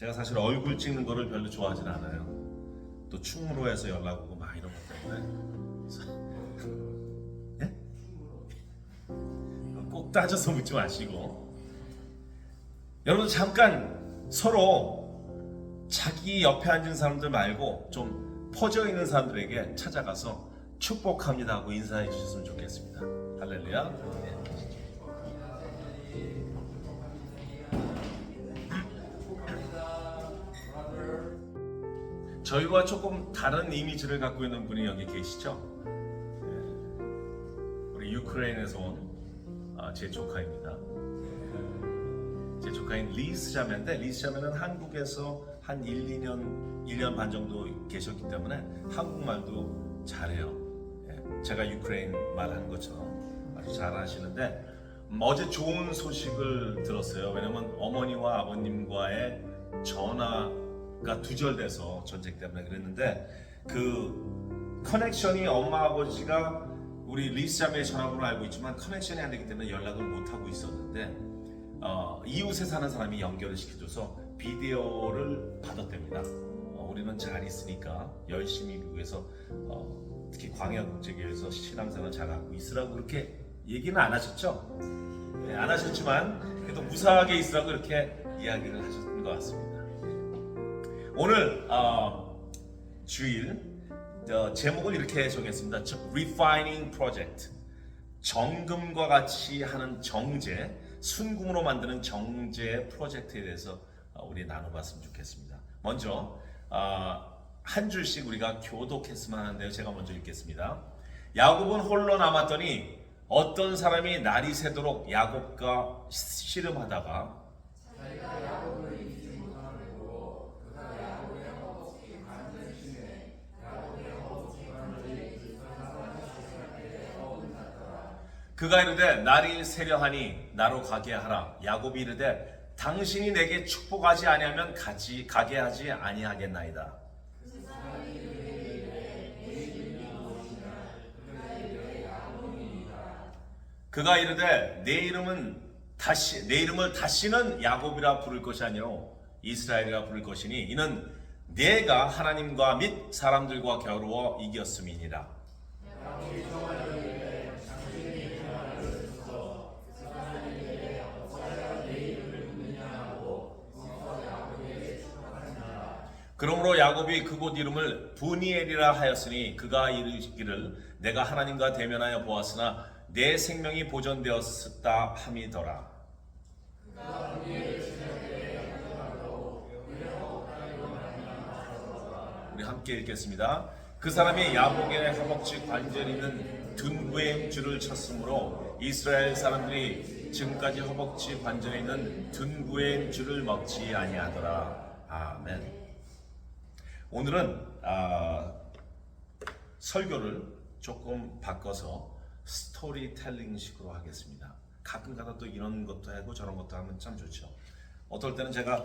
제가 사실 얼굴 찍는 거를 별로 좋아하진 않아요. 또 충무로 해서 연락 오고 막 이런 것 때문에. 예? 꼭 따져서 묻지 마시고. 여러분 잠깐 서로 자기 옆에 앉은 사람들 말고 좀 퍼져 있는 사람들에게 찾아가서 축복합니다 하고 인사해 주셨으면 좋겠습니다. 할렐루야. 저희와 조금 다른 이미지를 갖고 있는 분이 여기 계시죠? 우리 유크레인에서 온 제 조카입니다. 제 조카인 리스 자매인데, 리스 자매는 한국에서 한 1년 반 정도 계셨기 때문에 한국말도 잘해요. 제가 유크레인 말하는 것처럼 아주 잘하시는데, 어제 좋은 소식을 들었어요. 왜냐면 어머니와 아버님과의 전화가 두절돼서 전쟁 때문에 그랬는데, 그 커넥션이 엄마 아버지가 우리 리스 자매의 전화번호를 알고 있지만 커넥션이 안 되기 때문에 연락을 못 하고 있었는데, 이웃에 사는 사람이 연결을 시켜줘서 비디오를 받았답니다. 우리는 잘 있으니까 열심히 미국에서 특히 광야국제교회에서 신앙생활 잘하고 있으라고 그렇게 얘기는 안 하셨죠? 네, 안 하셨지만 그래도 무사하게 있으라고 이렇게 이야기를 하셨던 것 같습니다. 오늘 주일 제목을 이렇게 정했습니다. Refining Project. 정금과 같이 하는 정제, 순금으로 만드는 정제 프로젝트에 대해서 우리 나눠봤으면 좋겠습니다. 먼저 한 줄씩 우리가 교독했으면 하는데요. 제가 먼저 읽겠습니다. 야곱은 홀로 남았더니 어떤 사람이 날이 새도록 야곱과 씨름하다가 그가 이르되 날이 새려하니 나로 가게 하라. 야곱이 이르되 당신이 내게 축복하지 아니하면 가게 하지 아니하겠나이다. 그가 이르되 내 이름을 다시는 야곱이라 부를 것이 아니요 이스라엘이라 부를 것이니 이는 내가 하나님과 및 사람들과 겨루어 이겼음이니라. 그러므로 야곱이 그곳 이름을 브니엘이라 하였으니 그가 이르기를 내가 하나님과 대면하여 보았으나 내 생명이 보존되었다 함이더라. 우리 함께 읽겠습니다. 그 사람이 야복의 허벅지 관절이 있는 둔부의 줄을 쳤으므로 이스라엘 사람들이 지금까지 허벅지 관절에 있는 둔부의 줄을 먹지 아니하더라. 아멘. 오늘은 설교를 조금 바꿔서 스토리텔링 식으로 하겠습니다. 가끔가다 또 이런 것도 하고 저런 것도 하면 참 좋죠. 어떨 때는 제가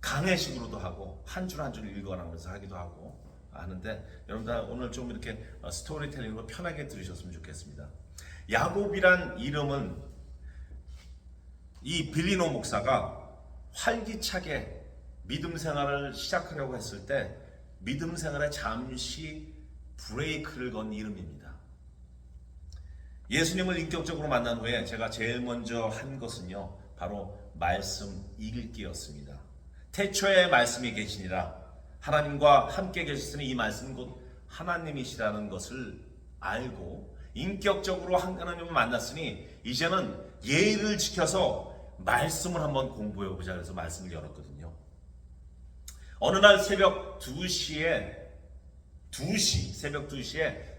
강해식으로도 하고 한 줄 한 줄 읽어나가면서 하기도 하고 하는데, 여러분들 오늘 좀 이렇게 스토리텔링으로 편하게 들으셨으면 좋겠습니다. 야곱이란 이름은 이 빌리노 목사가 활기차게 믿음 생활을 시작하려고 했을 때 믿음 생활에 잠시 브레이크를 건 이름입니다. 예수님을 인격적으로 만난 후에 제가 제일 먼저 한 것은요, 바로 말씀 읽기였습니다. 태초에 말씀이 계시니라. 하나님과 함께 계셨으니 이 말씀은 곧 하나님이시라는 것을 알고 인격적으로 하나님을 만났으니 이제는 예의를 지켜서 말씀을 한번 공부해보자. 그래서 말씀을 열었거든요. 어느 날 새벽 2시에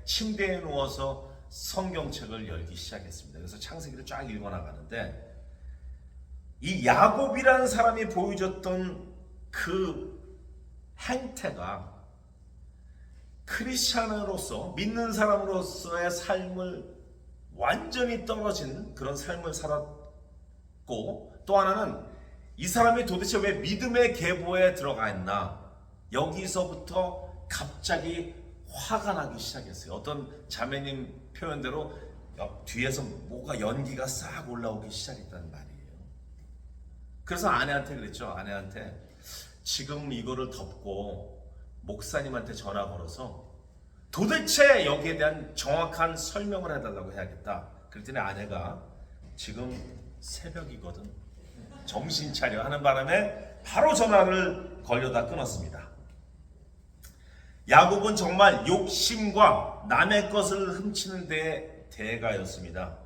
침대에 누워서 성경책을 열기 시작했습니다. 그래서 창세기를 쫙 읽어나가는데 이 야곱이라는 사람이 보여줬던 그 행태가 크리스찬으로서, 믿는 사람으로서의 삶을 완전히 떨어진 그런 삶을 살았고, 또 하나는 이 사람이 도대체 왜 믿음의 계보에 들어가 있나, 여기서부터 갑자기 화가 나기 시작했어요. 어떤 자매님 표현대로 뒤에서 뭐가 연기가 싹 올라오기 시작했다는 말이에요. 그래서 아내한테 그랬죠. 아내한테 지금 이거를 덮고 목사님한테 전화 걸어서 도대체 여기에 대한 정확한 설명을 해달라고 해야겠다. 그랬더니 아내가 지금 새벽이거든, 정신 차려 하는 바람에 바로 전화를 걸려다 끊었습니다. 야곱은 정말 욕심과 남의 것을 훔치는 데 대가였습니다.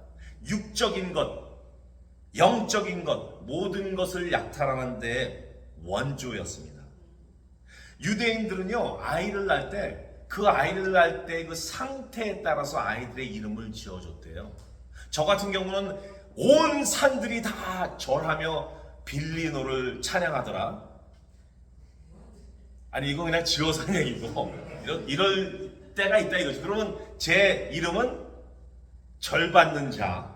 육적인 것, 영적인 것, 모든 것을 약탈하는 데 원조였습니다. 유대인들은요, 아이를 낳을 때 그 아이를 낳을 때 그 상태에 따라서 아이들의 이름을 지어줬대요. 저 같은 경우는 온 산들이 다 절하며 빌리노를 찬양하더라. 아니 이거 그냥 지어서 한 얘기고 이럴 때가 있다 이거죠. 그러면 제 이름은 절 받는 자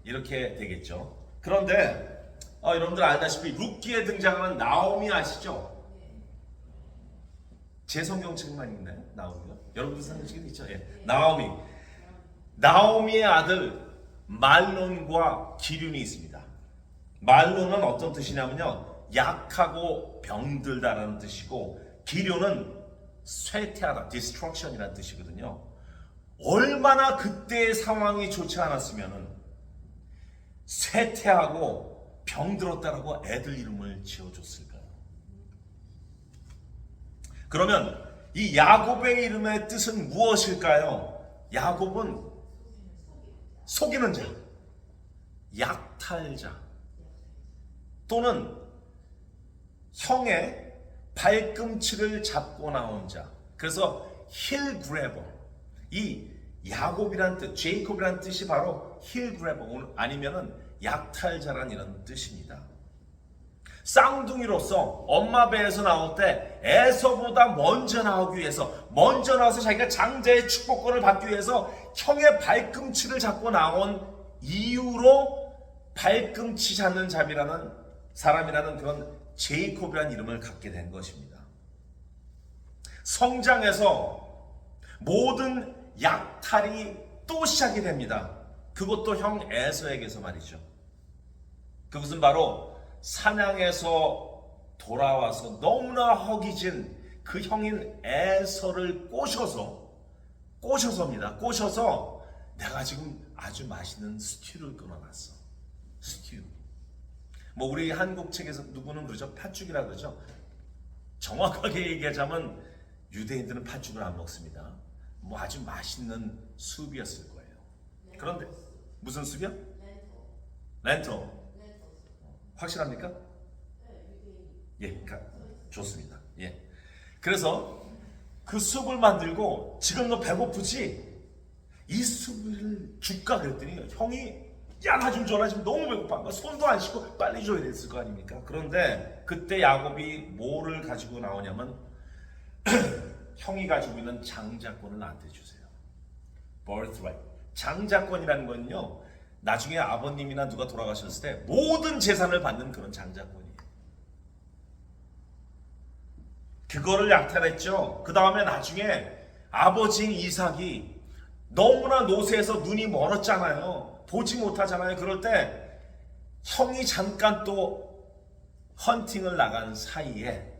이렇게 되겠죠. 그런데 여러분들 알다시피 룻기에 등장하는 나오미 아시죠? 제 성경책만 있나요? 나오미요? 여러분들 성경책에 있죠? 예. 나오미의 아들 말론과 기륜이 있습니다. 말론은 어떤 뜻이냐면요, 약하고 병들다라는 뜻이고, 기륜은 쇠퇴하다, destruction이라는 뜻이거든요. 얼마나 그때의 상황이 좋지 않았으면은 쇠퇴하고 병들었다라고 애들 이름을 지어줬을까요? 그러면 이 야곱의 이름의 뜻은 무엇일까요? 야곱은 속이는 자, 약탈자, 또는 형의 발꿈치를 잡고 나온 자. 그래서 힐 그래버, 이 야곱이란 뜻, 제이콥이란 뜻이 바로 힐 그래버 아니면은 약탈자란 이런 뜻입니다. 쌍둥이로서 엄마 배에서 나올 때 에서보다 먼저 나오기 위해서, 먼저 나와서 자기가 장자의 축복권을 받기 위해서 형의 발꿈치를 잡고 나온 이유로 발꿈치 잡는 사람이라는 그런 제이콥이라는 이름을 갖게 된 것입니다. 성장해서 모든 약탈이 또 시작이 됩니다. 그것도 형 에서에게서 말이죠. 그것은 바로 사냥에서 돌아와서 너무나 허기진 그 형인 에서를 꼬셔서입니다. 꼬셔서 내가 지금 아주 맛있는 스튜를 끊어놨어. 스튜. 뭐 우리 한국 책에서 누구는 그러죠? 팥죽이라 그러죠. 정확하게 얘기하자면 유대인들은 팥죽을 안 먹습니다. 뭐 아주 맛있는 수프였을 거예요. 그런데 무슨 수프요? 렌토. 확실합니까? 예, 좋습니다. 예. 그래서 그 숲을 만들고 지금 너 배고프지? 이 숲을 줄까 그랬더니 형이 야, 나 좀 줘라, 지금 너무 배고파. 손도 안 씻고 빨리 줘야 됐을 거 아닙니까? 그런데 그때 야곱이 뭐를 가지고 나오냐면 형이 가지고 있는 장자권을 나한테 주세요. birthright. 장자권이라는 건요, 나중에 아버님이나 누가 돌아가셨을 때 모든 재산을 받는 그런 장자권이에요. 그거를 약탈했죠. 그 다음에 나중에 아버지인 이삭이 너무나 노쇠해서 눈이 멀었잖아요. 보지 못하잖아요. 그럴 때 형이 잠깐 또 헌팅을 나간 사이에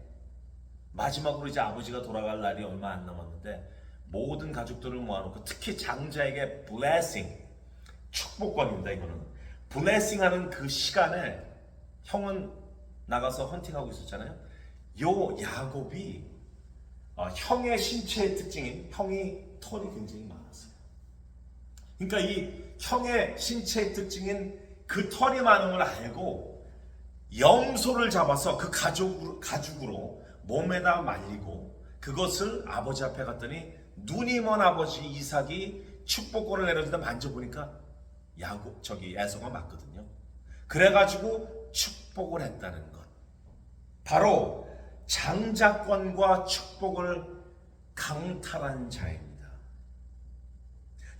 마지막으로 이제 아버지가 돌아갈 날이 얼마 안 남았는데 모든 가족들을 모아놓고 특히 장자에게 blessing, 축복권입니다. 이거는 블레싱 하는 그 시간에 형은 나가서 헌팅하고 있었잖아요. 요 야곱이 형의 신체의 특징인 형이 털이 굉장히 많았어요. 그러니까 이 형의 신체의 특징인 그 털이 많은 걸 알고 염소를 잡아서 그 가죽으로 몸에다 말리고 그것을 아버지 앞에 갔더니 눈이 먼 아버지 이삭이 축복권을 내려주다 만져보니까 에서가 맞거든요. 그래가지고 축복을 했다는 것. 바로 장자권과 축복을 강탈한 자입니다.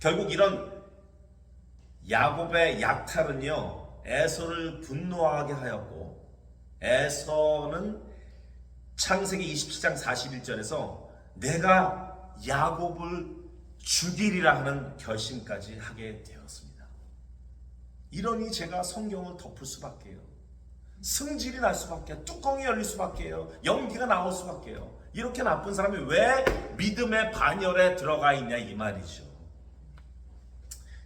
결국 이런 야곱의 약탈은요, 에서를 분노하게 하였고, 에서는 창세기 27장 41절에서 내가 야곱을 죽이리라 하는 결심까지 하게 되었습니다. 이러니 제가 성경을 덮을 수밖에요. 승질이 날 수밖에요. 뚜껑이 열릴 수밖에요. 연기가 나올 수밖에요. 이렇게 나쁜 사람이 왜 믿음의 반열에 들어가 있냐 이 말이죠.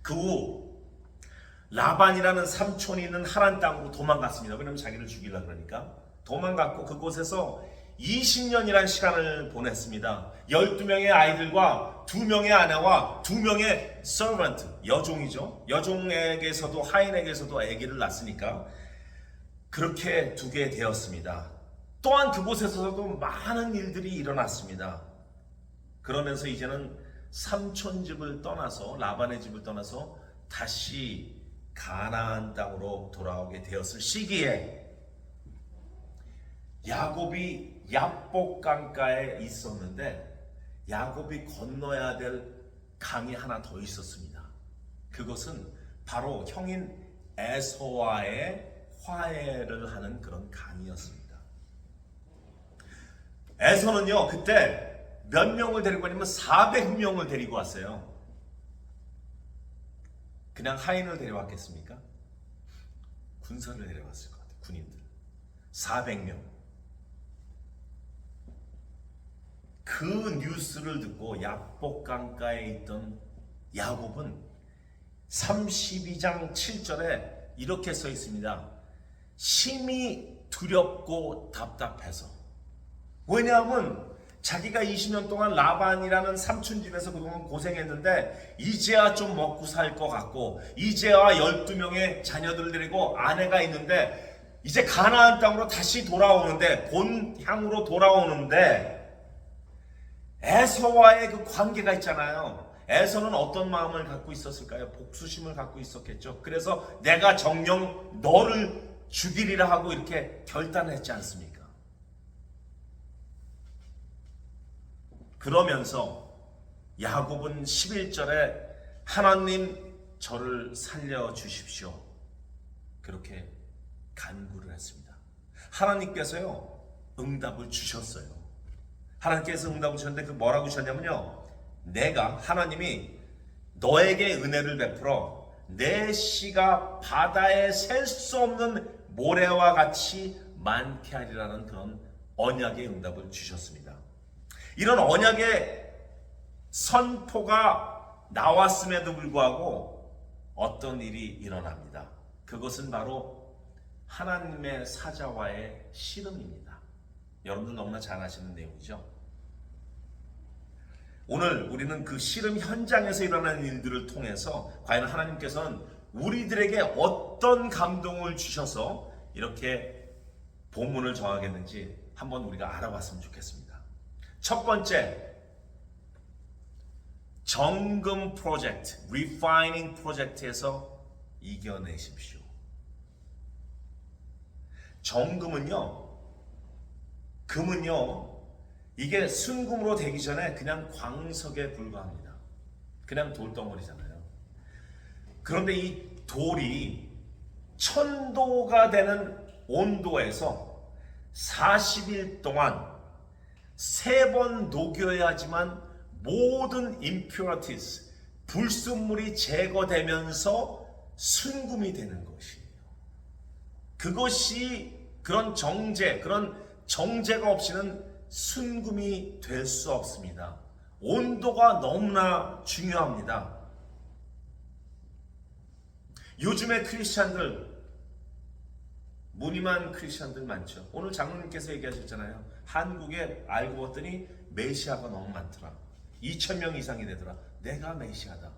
그 후 라반이라는 삼촌이 있는 하란 땅으로 도망갔습니다. 왜냐하면 자기를 죽이려고 그러니까 도망갔고 그곳에서 20년이라는 시간을 보냈습니다. 12명의 아이들과 2명의 아내와 2명의 서번트, 여종이죠. 여종에게서도 하인에게서도 아기를 낳았으니까 그렇게 두게 되었습니다. 또한 그곳에서도 많은 일들이 일어났습니다. 그러면서 이제는 삼촌 집을 떠나서 라반의 집을 떠나서 다시 가나안 땅으로 돌아오게 되었을 시기에 야곱이 야복 강가에 있었는데 야곱이 건너야 될 강이 하나 더 있었습니다. 그것은 바로 형인 에서와의 화해를 하는 그런 강이었습니다. 에서는요 그때 몇 명을 데리고 왔냐면 400명을 데리고 왔어요. 그냥 하인을 데려왔겠습니까? 군사를 데려왔을 것 같아요. 군인들 400명. 그 뉴스를 듣고 야복 강가에 있던 야곱은 32장 7절에 이렇게 써 있습니다. 심히 두렵고 답답해서. 왜냐하면 자기가 20년 동안 라반이라는 삼촌 집에서 그동안 고생했는데 이제야 좀 먹고 살 것 같고 이제야 12명의 자녀들을 데리고 아내가 있는데 이제 가나안 땅으로 다시 돌아오는데 본향으로 돌아오는데 에서와의 그 관계가 있잖아요. 에서는 어떤 마음을 갖고 있었을까요? 복수심을 갖고 있었겠죠. 그래서 내가 정녕 너를 죽이리라 하고 이렇게 결단했지 않습니까? 그러면서 야곱은 11절에 하나님 저를 살려주십시오. 그렇게 간구를 했습니다. 하나님께서요 응답을 주셨어요. 하나님께서 응답을 주셨는데 그 뭐라고 주셨냐면요, 내가 하나님이 너에게 은혜를 베풀어 내 씨가 바다에 셀 수 없는 모래와 같이 많게 하리라는 그런 언약의 응답을 주셨습니다. 이런 언약의 선포가 나왔음에도 불구하고 어떤 일이 일어납니다. 그것은 바로 하나님의 사자와의 씨름입니다. 여러분들 너무나 잘 아시는 내용이죠. 오늘 우리는 그 씨름 현장에서 일어나는 일들을 통해서 과연 하나님께서는 우리들에게 어떤 감동을 주셔서 이렇게 본문을 정하겠는지 한번 우리가 알아봤으면 좋겠습니다. 첫 번째, 정금 프로젝트, 리파이닝 프로젝트에서 이겨내십시오. 정금은요, 금은요, 이게 순금으로 되기 전에 그냥 광석에 불과합니다. 그냥 돌덩어리잖아요. 그런데 이 돌이 1000도가 되는 온도에서 40일 동안 3번 녹여야지만 모든 impurities, 불순물이 제거되면서 순금이 되는 것이에요. 그것이 그런 정제가 없이는 순금이 될 수 없습니다. 온도가 너무나 중요합니다. 요즘의 크리스찬들, 무늬만 크리스찬들 많죠. 오늘 장로님께서 얘기하셨잖아요. 한국에 알고 봤더니 메시아가 너무 많더라. 2000명 이상이 되더라. 내가 메시아다.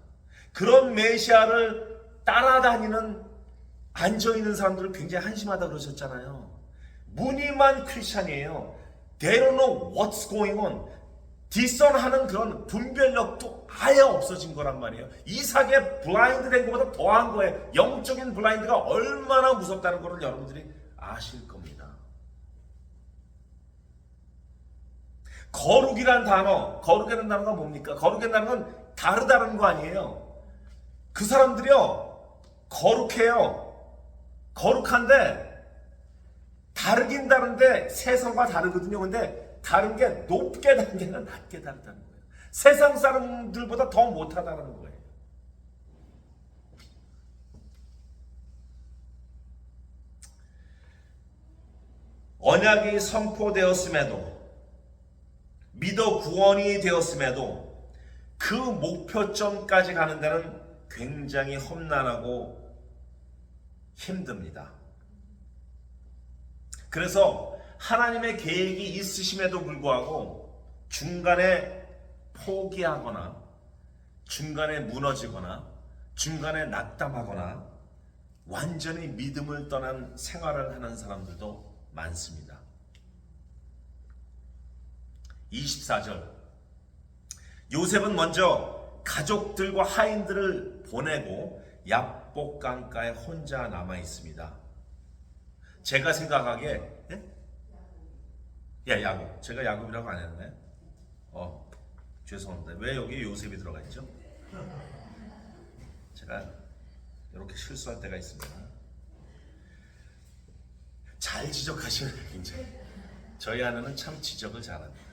그런 메시아를 따라다니는 앉아있는 사람들을 굉장히 한심하다 그러셨잖아요. 무늬만 크리스찬이에요. They don't know what's going on. 디선하는 그런 분별력도 아예 없어진 거란 말이에요. 이삭의 블라인드 된 것보다 더한 거예요. 영적인 블라인드가 얼마나 무섭다는 것을 여러분들이 아실 겁니다. 거룩이란 거룩이라는 단어가 뭡니까? 거룩이라는 건 다르다는 거 아니에요. 그 사람들이요, 거룩해요. 거룩한데 다르긴 다른데 세상과 다르거든요. 근데 다른 게 높게 다른 게 아니라 낮게 다르다는 거예요. 세상 사람들보다 더 못하다는 거예요. 언약이 선포되었음에도, 믿어 구원이 되었음에도 그 목표점까지 가는 데는 굉장히 험난하고 힘듭니다. 그래서 하나님의 계획이 있으심에도 불구하고 중간에 포기하거나 중간에 무너지거나 중간에 낙담하거나 완전히 믿음을 떠난 생활을 하는 사람들도 많습니다. 24절, 요셉은 먼저 가족들과 하인들을 보내고 야복 강가에 혼자 남아 있습니다. 제가 생각하기에 야곱, 제가 야곱이라고 안 했네. 죄송합니다. 왜 여기 요셉이 들어가 있죠? 제가 이렇게 실수할 때가 있습니다. 잘 지적하시는 굉장히 저희 아내는 참 지적을 잘합니다.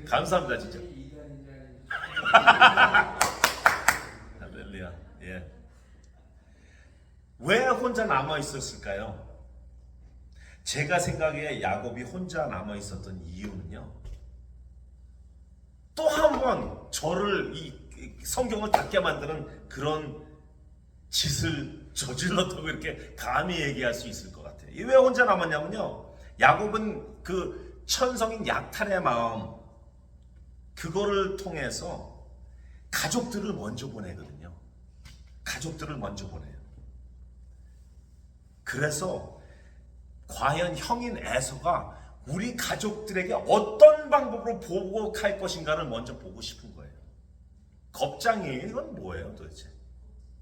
감사합니다, 진짜. 할렐루야. 예. 왜 혼자 남아 있었을까요? 제가 생각에 야곱이 혼자 남아 있었던 이유는요, 또 한 번 저를 이 성경을 닫게 만드는 그런 짓을 저질렀다고 이렇게 감히 얘기할 수 있을 것 같아요. 왜 혼자 남았냐면요, 야곱은 그 천성인 약탈의 마음, 그거를 통해서 가족들을 먼저 보내거든요. 가족들을 먼저 보내요. 그래서 과연 형인 에서가 우리 가족들에게 어떤 방법으로 보복할 것인가를 먼저 보고 싶은 거예요. 겁장이에요. 이건 뭐예요 도대체?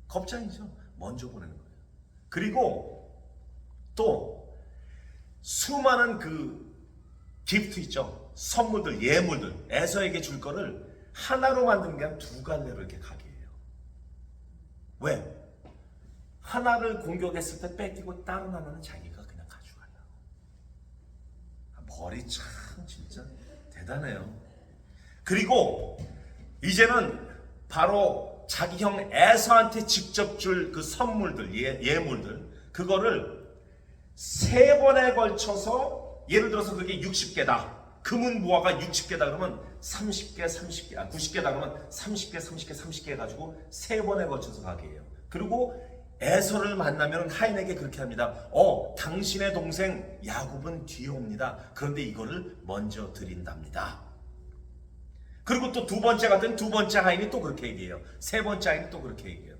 겁장이죠. 먼저 보내는 거예요. 그리고 또 수많은 그 기프트 있죠. 선물들, 예물들, 에서에게 줄 거를 하나로 만드는 게 아니라 두 갈래로 이렇게 가게 해요. 왜? 하나를 공격했을 때 뺏기고 다른 하나는 자기가 그냥 가져가려고. 머리 참 진짜 대단해요. 그리고 이제는 바로 자기 형 에서한테 직접 줄 그 선물들, 예물들, 그거를 3번에 걸쳐서, 예를 들어서 그게 60개다. 금은 보화가 60개다 그러면 30개, 30개, 90개다 그러면 30개, 30개, 30개 해가지고 3번에 걸쳐서 가게 해요. 그리고 에서를 만나면 하인에게 그렇게 합니다. 당신의 동생 야곱은 뒤에 옵니다. 그런데 이거를 먼저 드린답니다. 그리고 또 두 번째 같은 두 번째 하인이 또 그렇게 얘기해요. 세 번째 하인이 또 그렇게 얘기해요.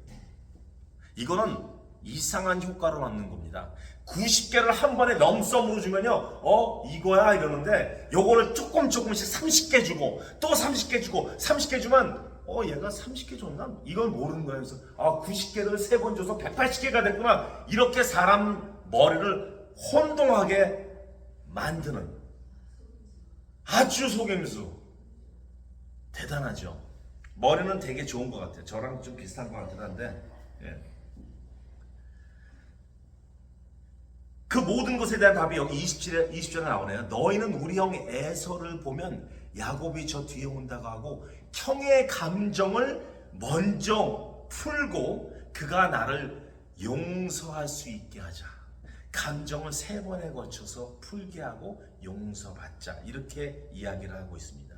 이거는 이상한 효과를 얻는 겁니다. 90개를 한 번에 넘썸으로 주면요, 이거야 이러는데, 요거를 조금씩 30개 주고 또 30개 주고 30개 주면 얘가 30개 줬나? 이걸 모르는 거예요. 그래서 90개를 3번 줘서 180개가 됐구나. 이렇게 사람 머리를 혼동하게 만드는 아주 속임수. 대단하죠. 머리는 되게 좋은 것 같아요. 저랑 좀 비슷한 것 같긴 한데, 예. 그 모든 것에 대한 답이 여기 20절에 나오네요. 너희는 우리 형 에서를 보면 야곱이 저 뒤에 온다고 하고 형의 감정을 먼저 풀고 그가 나를 용서할 수 있게 하자. 감정을 3번에 거쳐서 풀게 하고 용서받자. 이렇게 이야기를 하고 있습니다.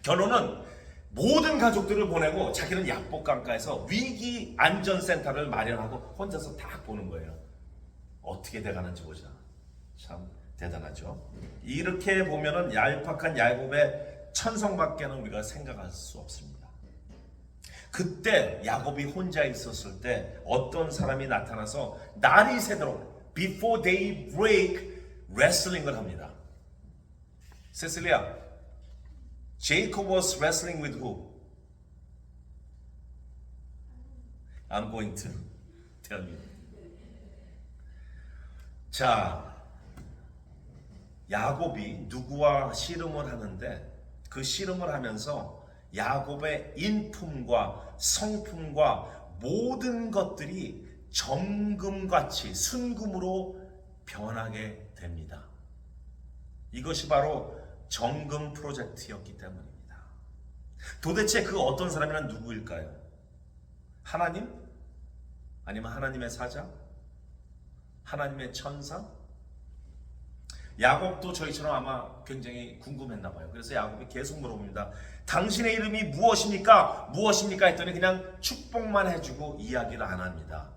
결론은 모든 가족들을 보내고 자기는 야복강가에서 위기 안전센터를 마련하고 혼자서 딱 보는 거예요. 어떻게 돼가는지 보자. 참 대단하죠. 이렇게 보면은 얄팍한 야곱의 천성밖에는 우리가 생각할 수 없습니다. 그때 야곱이 혼자 있었을 때 어떤 사람이 나타나서 날이 새도록 before day break 레슬링을 합니다. 세실리아, Jacob was wrestling with who? I'm going to tell you. 자, 야곱이 누구와 씨름을 하는데 그 씨름을 하면서 야곱의 인품과 성품과 모든 것들이 정금같이 순금으로 변하게 됩니다. 이것이 바로 정금 프로젝트였기 때문입니다. 도대체 그 어떤 사람이란 누구일까요? 하나님? 아니면 하나님의 사자? 하나님의 천사? 야곱도 저희처럼 아마 굉장히 궁금했나 봐요. 그래서 야곱이 계속 물어봅니다. 당신의 이름이 무엇입니까? 무엇입니까? 했더니 그냥 축복만 해주고 이야기를 안 합니다.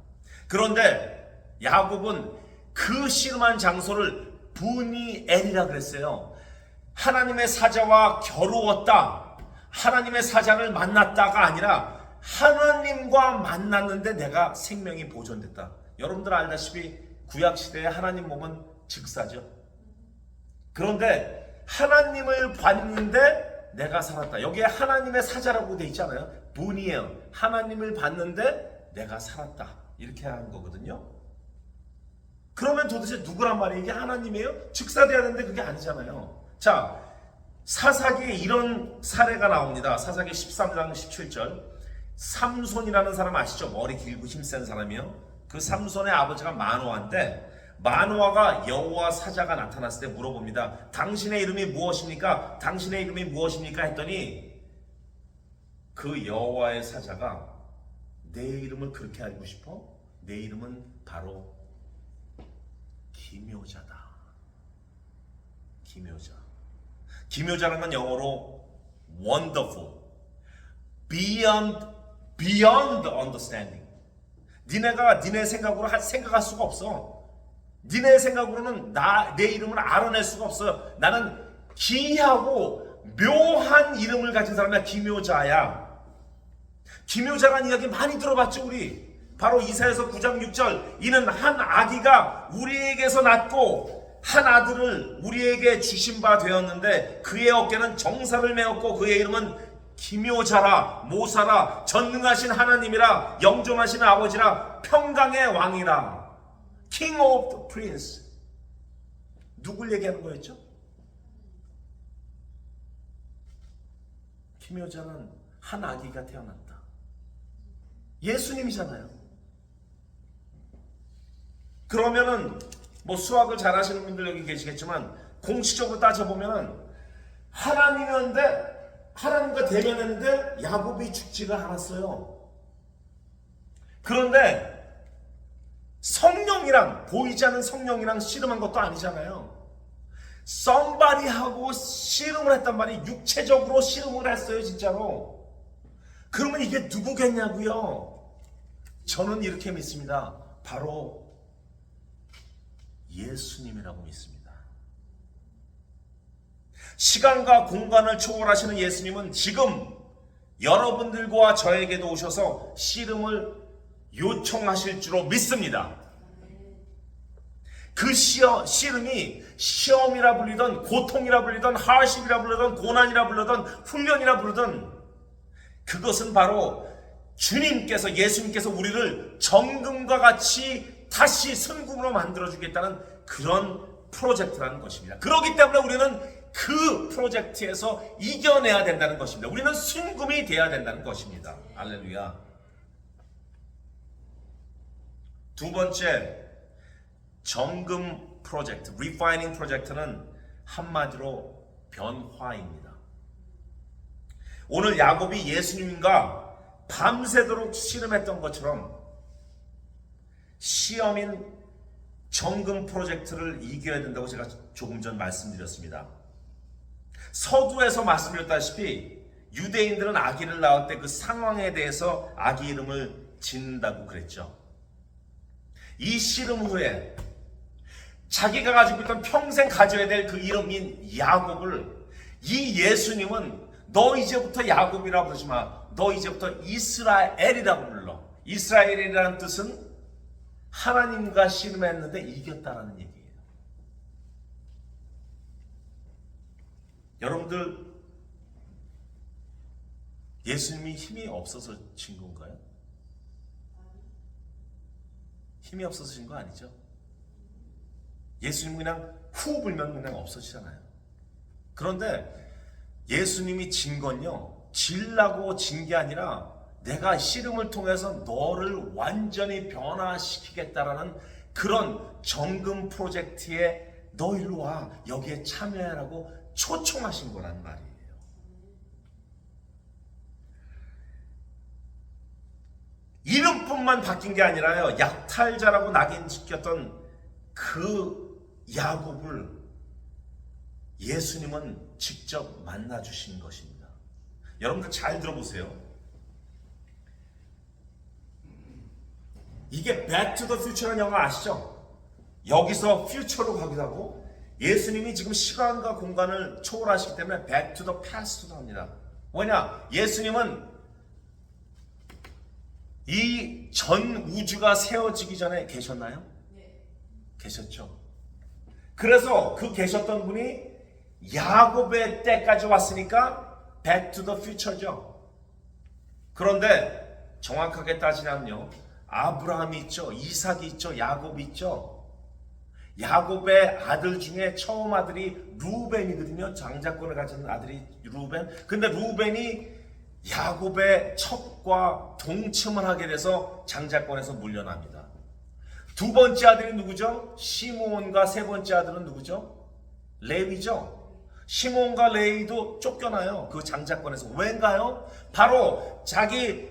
그런데 야곱은 그 씨름한 장소를 브니엘이라 그랬어요. 하나님의 사자와 겨루었다. 하나님의 사자를 만났다가 아니라 하나님과 만났는데 내가 생명이 보존됐다. 여러분들 알다시피 구약시대에 하나님 몸은 즉사죠. 그런데 하나님을 봤는데 내가 살았다. 여기에 하나님의 사자라고 돼 있잖아요. 브니엘, 하나님을 봤는데 내가 살았다. 이렇게 한 거거든요. 그러면 도대체 누구란 말이에요? 이게 하나님이에요? 즉사돼야 되는데 그게 아니잖아요. 자, 사사기에 이런 사례가 나옵니다. 사사기 13장 17절. 삼손이라는 사람 아시죠? 머리 길고 힘센 사람이요. 그 삼손의 아버지가 마노아인데 마노아가 여호와 사자가 나타났을 때 물어봅니다. 당신의 이름이 무엇입니까? 당신의 이름이 무엇입니까? 했더니 그 여호와의 사자가 내 이름을 그렇게 알고 싶어? 내 이름은 바로 기묘자다. 기묘자. 기묘자라는 건 영어로 wonderful, beyond understanding. 니네 생각으로 생각할 수가 없어. 니네 생각으로는 내 이름을 알아낼 수가 없어요. 나는 기이하고 묘한 이름을 가진 사람이야. 기묘자야. 기묘자라는 이야기 많이 들어봤죠 우리. 바로 이사야서 9장 6절. 이는 한 아기가 우리에게서 낳고 한 아들을 우리에게 주신 바 되었는데 그의 어깨는 정사를 메었고 그의 이름은 기묘자라, 모사라, 전능하신 하나님이라, 영존하신 아버지라, 평강의 왕이라. King of the Prince. 누굴 얘기하는 거였죠? 기묘자는 한 아기가 태어났다. 예수님이잖아요. 그러면은 뭐 수학을 잘하시는 분들 여기 계시겠지만 공식적으로 따져보면은 하나님이었는데 하나님과 대면했는데 야곱이 죽지가 않았어요. 그런데 성령이랑 보이지 않는 성령이랑 씨름한 것도 아니잖아요. somebody하고 씨름을 했단 말이에요. 육체적으로 씨름을 했어요 진짜로. 그러면 이게 누구겠냐고요? 저는 이렇게 믿습니다. 바로 예수님이라고 믿습니다. 시간과 공간을 초월하시는 예수님은 지금 여러분들과 저에게도 오셔서 씨름을 요청하실 줄로 믿습니다. 그 씨름이 시험이라 불리던 고통이라 불리던 하십이라 불리던 고난이라 불리던 훈련이라 부르던 그것은 바로 주님께서 예수님께서 우리를 정금과 같이 다시 순금으로 만들어주겠다는 그런 프로젝트라는 것입니다. 그렇기 때문에 우리는 그 프로젝트에서 이겨내야 된다는 것입니다. 우리는 순금이 돼야 된다는 것입니다. 할렐루야. 두 번째, 정금 프로젝트, 리파이닝 프로젝트는 한마디로 변화입니다. 오늘 야곱이 예수님과 밤새도록 씨름했던 것처럼 시험인 정금 프로젝트를 이겨야 된다고 제가 조금 전 말씀드렸습니다. 서두에서 말씀드렸다시피 유대인들은 아기를 낳을 때 그 상황에 대해서 아기 이름을 짓는다고 그랬죠. 이 씨름 후에 자기가 가지고 있던 평생 가져야 될 그 이름인 야곱을 이 예수님은 너 이제부터 야곱이라고 부르지 마. 너 이제부터 이스라엘이라고 불러. 이스라엘이라는 뜻은 하나님과 씨름했는데 이겼다라는 얘기예요. 여러분들 예수님이 힘이 없어서 진 건가요? 힘이 없어서 진 거 아니죠? 예수님 그냥 후 불면 그냥 없어지잖아요. 그런데 예수님이 진 건요, 질라고 진 게 아니라 내가 씨름을 통해서 너를 완전히 변화시키겠다라는 그런 정금 프로젝트에 너 일로 와, 여기에 참여하라고 초청하신 거란 말이에요. 이름뿐만 바뀐 게 아니라요, 약탈자라고 낙인 찍혔던 그 야곱을 예수님은 직접 만나 주신 것입니다. 여러분들 잘 들어보세요. 이게 Back to the Future라는 영화 아시죠? 여기서 퓨처로 가기도 하고, 예수님이 지금 시간과 공간을 초월하시기 때문에 Back to the Past도 합니다. 왜냐? 예수님은 이 전 우주가 세워지기 전에 계셨나요? 네. 계셨죠. 그래서 그 계셨던 분이 야곱의 때까지 왔으니까 Back to the Future죠. 그런데 정확하게 따지면요, 아브라함이 있죠, 이삭이 있죠, 야곱이 있죠. 야곱의 아들 중에 처음 아들이 루벤이거든요. 장자권을 가진 아들이 루벤. 근데 루벤이 야곱의 첩과 동침을 하게 돼서 장자권에서 물려납니다. 두 번째 아들이 누구죠? 시므온과 세 번째 아들은 누구죠? 레위죠. 시므온과 레위도 쫓겨나요, 그 장자권에서. 왜인가요? 바로 자기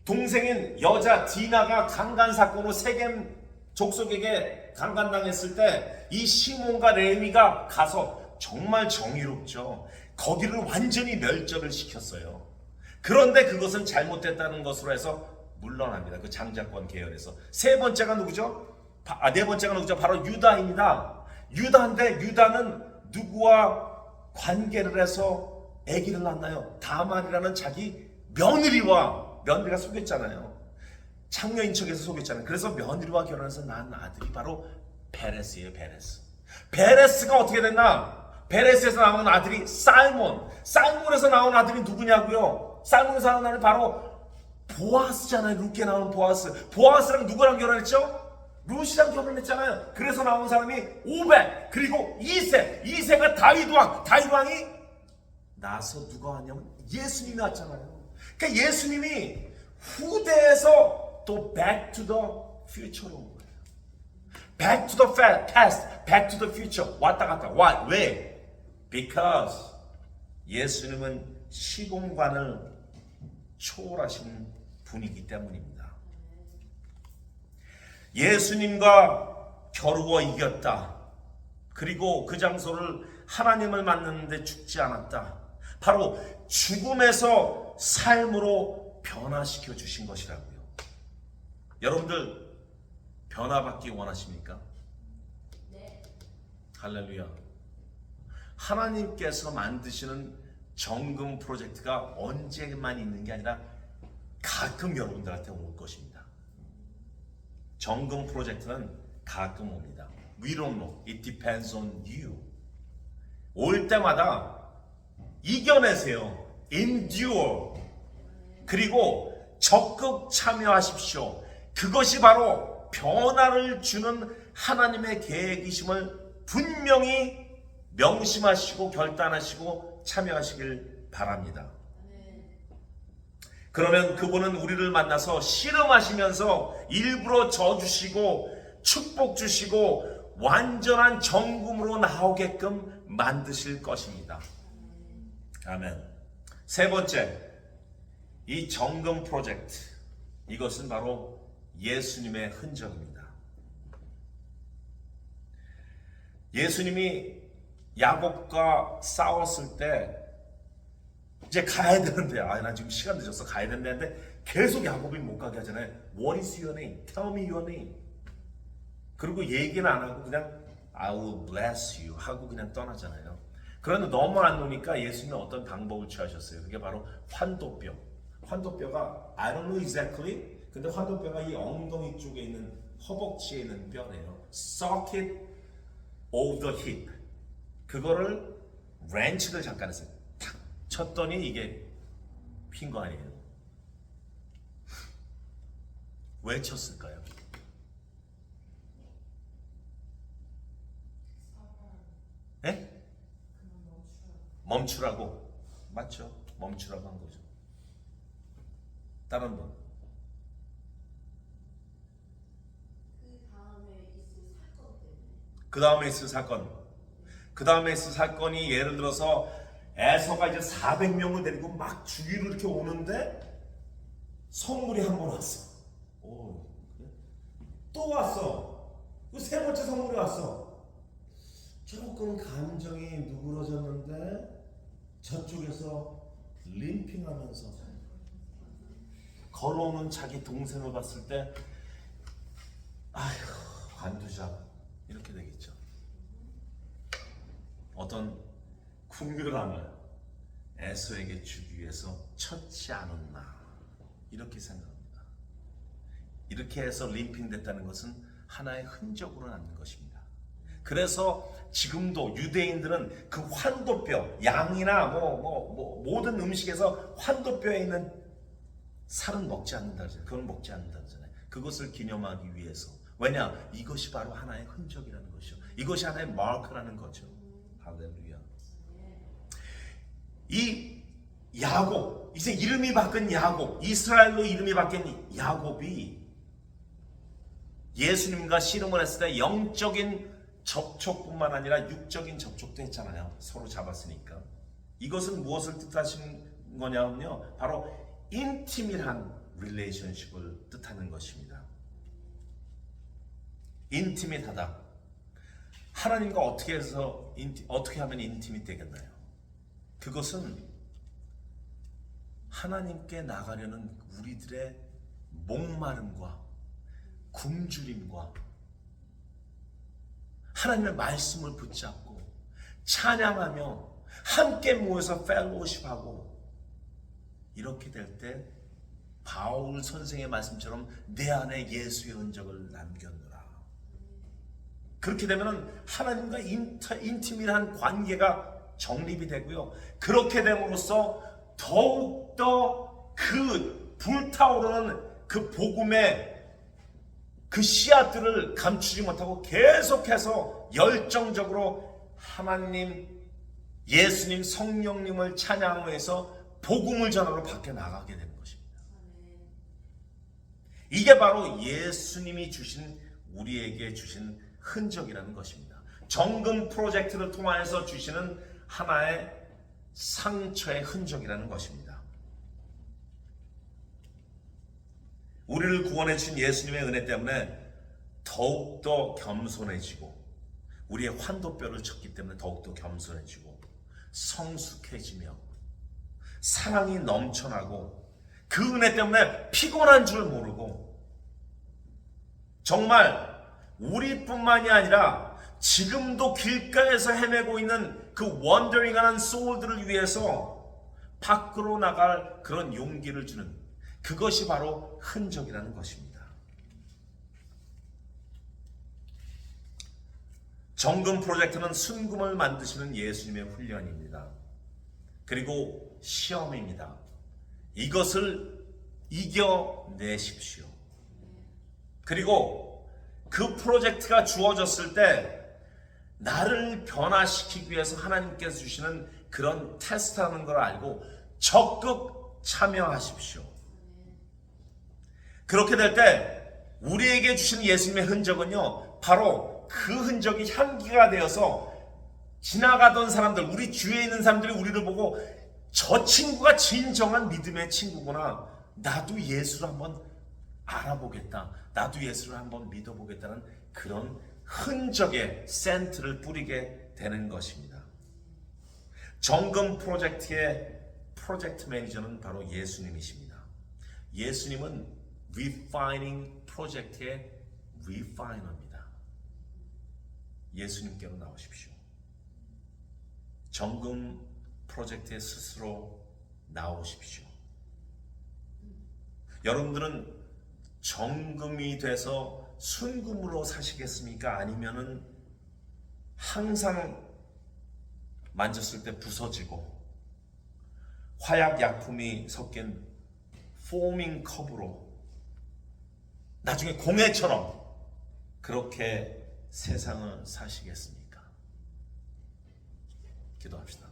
동생인 여자 디나가 강간 사건으로 세겜 족속에게 강간당했을 때 이 시몬과 레위가 가서 정말 정의롭죠, 거기를 완전히 멸절을 시켰어요. 그런데 그것은 잘못됐다는 것으로 해서 물러납니다, 그 장자권 계열에서. 세 번째가 누구죠? 네 번째가 누구죠? 바로 유다입니다. 유다인데 유다는 누구와 관계를 해서 아기를 낳나요? 다말이라는 자기 며느리가 속였잖아요. 창녀인 척해서 속였잖아요. 그래서 며느리와 결혼해서 낳은 아들이 바로 베레스예요. 베레스가 어떻게 됐나? 베레스에서 나온 아들이 살몬에서 나온 아들이 누구냐고요? 살몬에서 나온 아들이 바로 보아스잖아요. 룻게 나온 보아스랑 누구랑 결혼했죠? 룻이랑 결혼했잖아요. 그래서 나온 사람이 오벳, 그리고 이세가 다윗왕이 나서 누가 왔냐면 예수님이 왔잖아요. 그러니까 예수님이 후대에서 또 Back to the Future로 온 거예요. Back to the past, Back to the future. 왔다 갔다. Why? 왜? Because 예수님은 시공간을 초월하신 분이기 때문입니다. 예수님과 겨루어 이겼다. 그리고 그 장소를 하나님을 만났는데 죽지 않았다. 바로 죽음에서 삶으로 변화시켜 주신 것이라고요. 여러분들 변화받기 원하십니까? 네. 할렐루야. 하나님께서 만드시는 정금 프로젝트가 언제만 있는 게 아니라 가끔 여러분들한테 올 것입니다. 정금 프로젝트는 가끔 옵니다. We don't know. It depends on you. 올 때마다 이겨내세요. Endure. 그리고 적극 참여하십시오. 그것이 바로 변화를 주는 하나님의 계획이심을 분명히 명심하시고 결단하시고 참여하시길 바랍니다. 그러면 그분은 우리를 만나서 씨름하시면서 일부러 져주시고 축복 주시고 완전한 정금으로 나오게끔 만드실 것입니다. 아멘. 세 번째, 이 정금 프로젝트, 이것은 바로 예수님의 흔적입니다. 예수님이 야곱과 싸웠을 때 이제 가야 되는데, 나 지금 시간 늦었어, 가야 된다는데 계속 야곱이 못 가게 하잖아요. What is your name? Tell me your name. 그리고 얘기는 안 하고 그냥 I will bless you 하고 그냥 떠나잖아요. 그런데 너무 안 노니까 예수님은 어떤 방법을 취하셨어요. 그게 바로 환도뼈. 환도뼈가 I don't know exactly, 근데 환도뼈가 이 엉덩이 쪽에 있는 허벅지에 있는 뼈네요. Socket of the hip. 그거를 렌치를 잠깐 했어요. 탁 쳤더니 이게 핀 거 아니에요. 왜 쳤을까요? 예? 멈추라고. 맞죠? 멈추라고 한 거죠. 다른 분. 그 다음에 있을 사건. 그 다음에 있을 사건이 예를 들어서 에서가 이제 400명을 데리고 막 죽이러 이렇게 오는데 성물이 한 번 왔어. 오, 그래? 또 왔어. 그 세 번째 선물이 왔어. 조금 감정이 누그러졌는데 저쪽에서 림핑하면서 걸어오는 자기 동생을 봤을 때 아휴 관두자 이렇게 되겠죠. 어떤 궁극함을 에서에게 주기 위해서 쳤지 않았나 이렇게 생각합니다. 이렇게 해서 림핑됐다는 것은 하나의 흔적으로 남는 것입니다. 그래서 지금도 유대인들은 그 환도뼈, 양이나 모든 음식에서 환도뼈에 있는 살은 먹지 않는다 그러잖아요. 그건 먹지 않는다 그러잖아요. 그것을 기념하기 위해서. 왜냐? 이것이 바로 하나의 흔적이라는 것이죠. 이것이 하나의 마크라는 거죠. 할렐루야. 이 야곱, 이제 이름이 바뀐 야곱, 이스라엘로 이름이 바뀐 야곱이 예수님과 씨름을 했을 때 영적인 접촉뿐만 아니라 육적인 접촉도 했잖아요. 서로 잡았으니까. 이것은 무엇을 뜻하신 거냐면요, 바로 인티밀한 릴레이션십을 뜻하는 것입니다. 인티밋하다. 하나님과 어떻게 하면 인티밋 되겠나요? 그것은 하나님께 나가려는 우리들의 목마름과 굶주림과 하나님의 말씀을 붙잡고 찬양하며 함께 모여서 펠로우십하고 이렇게 될 때 바울 선생의 말씀처럼 내 안에 예수의 흔적을 남겼노라. 그렇게 되면 하나님과 인티밀한 관계가 정립이 되고요. 그렇게 됨으로써 더욱더 그 불타오르는 그 복음의 그 씨앗들을 감추지 못하고 계속해서 열정적으로 하나님, 예수님, 성령님을 찬양하면서 복음을 전하러 밖에 나가게 되는 것입니다. 이게 바로 예수님이 주신, 우리에게 주신 흔적이라는 것입니다. 정금 프로젝트를 통하여서 주시는 하나의 상처의 흔적이라는 것입니다. 우리를 구원해 주신 예수님의 은혜 때문에 더욱더 겸손해지고 우리의 환도뼈를 쳤기 때문에 더욱더 겸손해지고 성숙해지며 사랑이 넘쳐나고 그 은혜 때문에 피곤한 줄 모르고 정말 우리뿐만이 아니라 지금도 길가에서 헤매고 있는 그 원더링하는 소울들을 위해서 밖으로 나갈 그런 용기를 주는 그것이 바로 흔적이라는 것입니다. 정금 프로젝트는 순금을 만드시는 예수님의 훈련입니다. 그리고 시험입니다. 이것을 이겨내십시오. 그리고 그 프로젝트가 주어졌을 때 나를 변화시키기 위해서 하나님께서 주시는 그런 테스트하는 걸 알고 적극 참여하십시오. 그렇게 될 때 우리에게 주신 예수님의 흔적은요, 바로 그 흔적이 향기가 되어서 지나가던 사람들, 우리 주위에 있는 사람들이 우리를 보고 저 친구가 진정한 믿음의 친구구나, 나도 예수를 한번 알아보겠다, 나도 예수를 한번 믿어보겠다는 그런 흔적의 센트를 뿌리게 되는 것입니다. 정금 프로젝트의 프로젝트 매니저는 바로 예수님이십니다. 예수님은 Refining 프로젝트의 리파이너입니다. 예수님께로 나오십시오. 정금 프로젝트에 스스로 나오십시오. 여러분들은 정금이 돼서 순금으로 사시겠습니까? 아니면은 항상 만졌을 때 부서지고 화약 약품이 섞인 포밍 컵으로 나중에 공해처럼 그렇게 세상을 사시겠습니까? 기도합시다.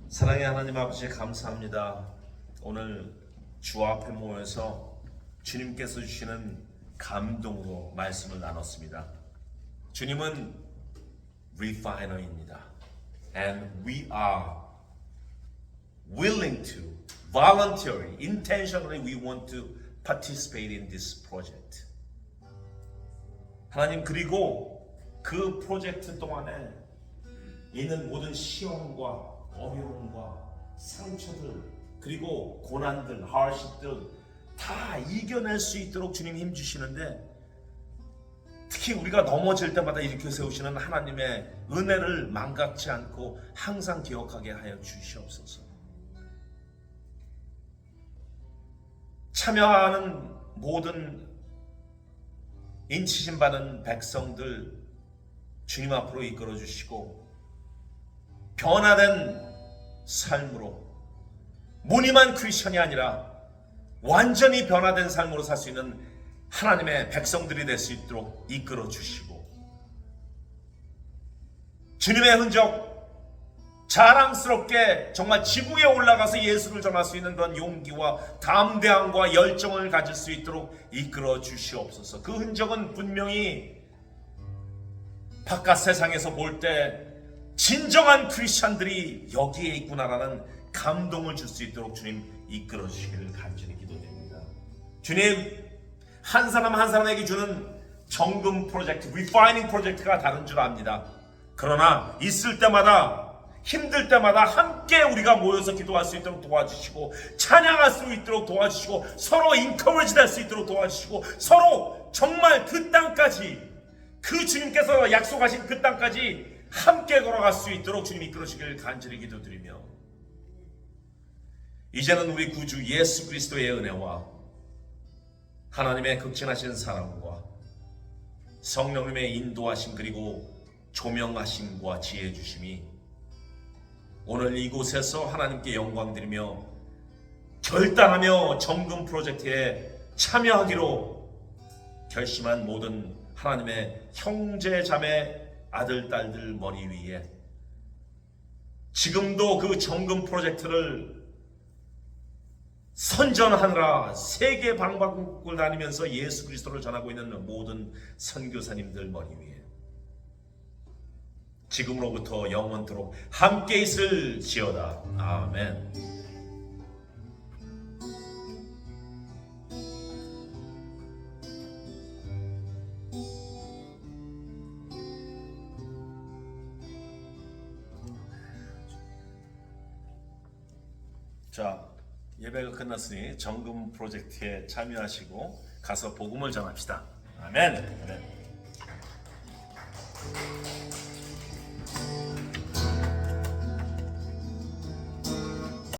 사랑의 하나님 아버지, 감사합니다. 오늘 주 앞에 모여서 주님께서 주시는 감동으로 말씀을 나눴습니다. 주님은 리파이너입니다. And we are willing to voluntarily, intentionally we want to participate in this project. 하나님, 그리고 그 프로젝트 동안에 있는 모든 시험과 어려움과 상처들, 그리고 고난들, hardship들 다 이겨낼 수 있도록 주님 힘 주시는데, 특히 우리가 넘어질 때마다 일으켜 세우시는 하나님의 은혜를 망각지 않고 항상 기억하게 하여 주시옵소서. 참여하는 모든 인치심 받은 백성들 주님 앞으로 이끌어 주시고, 변화된 삶으로, 무늬만 크리스천이 아니라 완전히 변화된 삶으로 살 수 있는 하나님의 백성들이 될 수 있도록 이끌어 주시고, 주님의 흔적 자랑스럽게 정말 지붕에 올라가서 예수를 전할 수 있는 그런 용기와 담대함과 열정을 가질 수 있도록 이끌어 주시옵소서. 그 흔적은 분명히 바깥 세상에서 볼 때 진정한 크리스찬들이 여기에 있구나라는 감동을 줄 수 있도록 주님 이끌어 주시기를 간절히 기도드립니다. 주님, 한 사람 한 사람에게 주는 정금 프로젝트, 리파이닝 프로젝트가 다른 줄 압니다. 그러나 있을 때마다, 힘들 때마다 함께 우리가 모여서 기도할 수 있도록 도와주시고, 찬양할 수 있도록 도와주시고, 서로 인커리지 될 수 있도록 도와주시고, 서로 정말 그 땅까지, 그 주님께서 약속하신 그 땅까지 함께 걸어갈 수 있도록 주님 이끌어 주시기를 간절히 기도드리며, 이제는 우리 구주 예수 그리스도의 은혜와 하나님의 극진하신 사랑과 성령님의 인도하심, 그리고 조명하심과 지혜 주심이 오늘 이곳에서 하나님께 영광 드리며 결단하며 정금 프로젝트에 참여하기로 결심한 모든 하나님의 형제 자매 아들 딸들 머리 위에 지금도 그 정금 프로젝트를 선전하느라 세계 방방곡곡을 다니면서 예수 그리스도를 전하고 있는 모든 선교사님들 머리 위에 지금으로부터 영원토록 함께 있을지어다. 아멘. 자, 예배가 끝났으니 정금 프로젝트에 참여하시고 가서 복음을 전합시다. 아멘. 아멘.